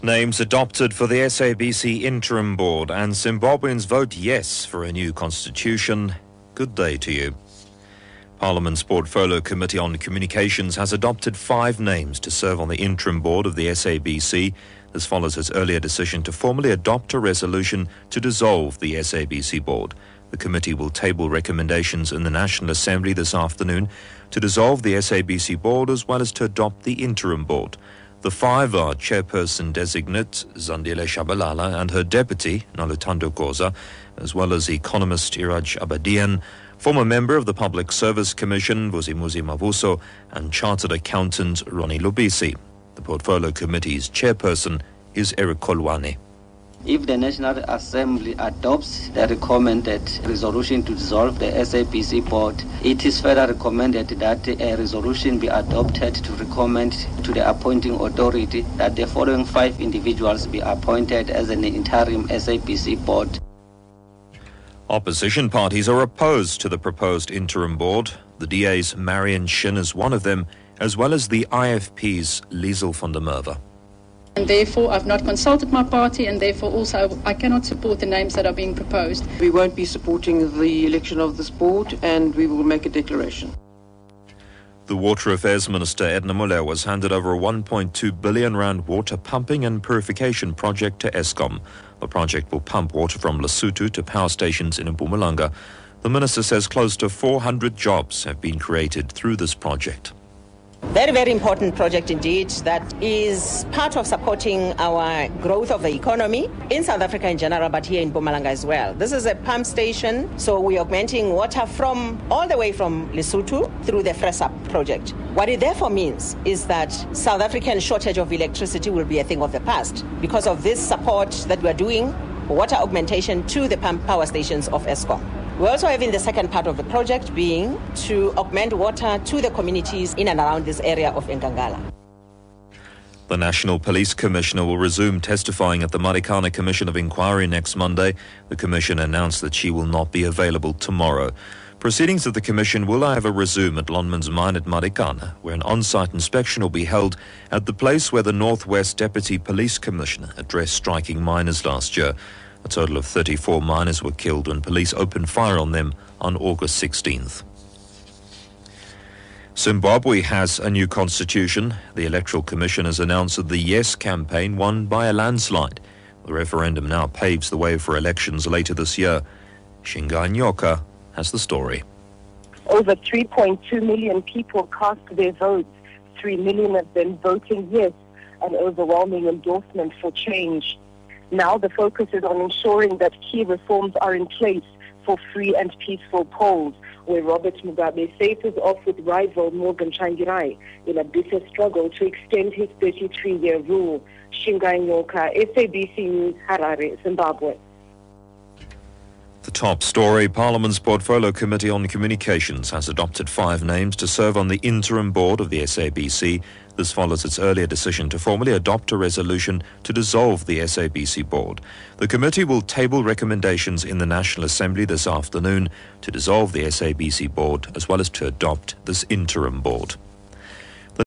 Names adopted for the SABC interim board, and Zimbabweans vote yes for a new constitution. Good day to you. Parliament's Portfolio Committee on Communications has adopted 5 names to serve on the interim board of the SABC. This follows its earlier decision to formally adopt a resolution to dissolve the SABC board. The committee will table recommendations in the National Assembly this afternoon to dissolve the SABC board as well as to adopt the interim board. The 5 are chairperson-designate Zandile Shabalala and her deputy, Nalutando Koza, as well as economist Iraj Abadian, former member of the Public Service Commission, Vuzimuzi Mavuso, and chartered accountant Ronnie Lubisi. The Portfolio Committee's chairperson is Eric Kolwane. If the National Assembly adopts the recommended resolution to dissolve the SABC board, it is further recommended that a resolution be adopted to recommend to the appointing authority that the following 5 individuals be appointed as an interim SABC board. Opposition parties are opposed to the proposed interim board. The DA's Marion Shin is one of them, as well as the IFP's Liesel van der Merwe. And therefore, I've not consulted my party, and therefore also I cannot support the names that are being proposed. We won't be supporting the election of this board, and we will make a declaration. The Water Affairs Minister Edna Molewa was handed over a 1.2 billion rand water pumping and purification project to Eskom. The project will pump water from Lesotho to power stations in Mpumalanga. The minister says close to 400 jobs have been created through this project. Very, very important project indeed that is part of supporting our growth of the economy in South Africa in general, but here in Mpumalanga as well. This is a pump station, so we're augmenting water from all the way from Lesotho through the FRESAP project. What it therefore means is that South African shortage of electricity will be a thing of the past because of this support that we're doing, water augmentation to the pump power stations of Eskom. We're also having the second part of the project being to augment water to the communities in and around this area of Nkangala. The National Police Commissioner will resume testifying at the Marikana Commission of Inquiry next Monday. The Commission announced that she will not be available tomorrow. Proceedings of the Commission will, however, resume at Lonman's Mine at Marikana, where an on-site inspection will be held at the place where the Northwest Deputy Police Commissioner addressed striking miners last year. A total of 34 miners were killed when police opened fire on them on August 16th. Zimbabwe has a new constitution. The Electoral Commission has announced that the Yes campaign won by a landslide. The referendum now paves the way for elections later this year. Shingai Nyoka has the story. Over 3.2 million people cast their votes, 3 million of them voting yes, an overwhelming endorsement for change. Now the focus is on ensuring that key reforms are in place for free and peaceful polls, where Robert Mugabe faces off with rival Morgan Tsvangirai in a bitter struggle to extend his 33-year rule. Shingai Nyoka, SABC News, Harare, Zimbabwe. The top story, Parliament's Portfolio Committee on Communications has adopted 5 names to serve on the interim board of the SABC. This follows its earlier decision to formally adopt a resolution to dissolve the SABC board. The committee will table recommendations in the National Assembly this afternoon to dissolve the SABC board as well as to adopt this interim board.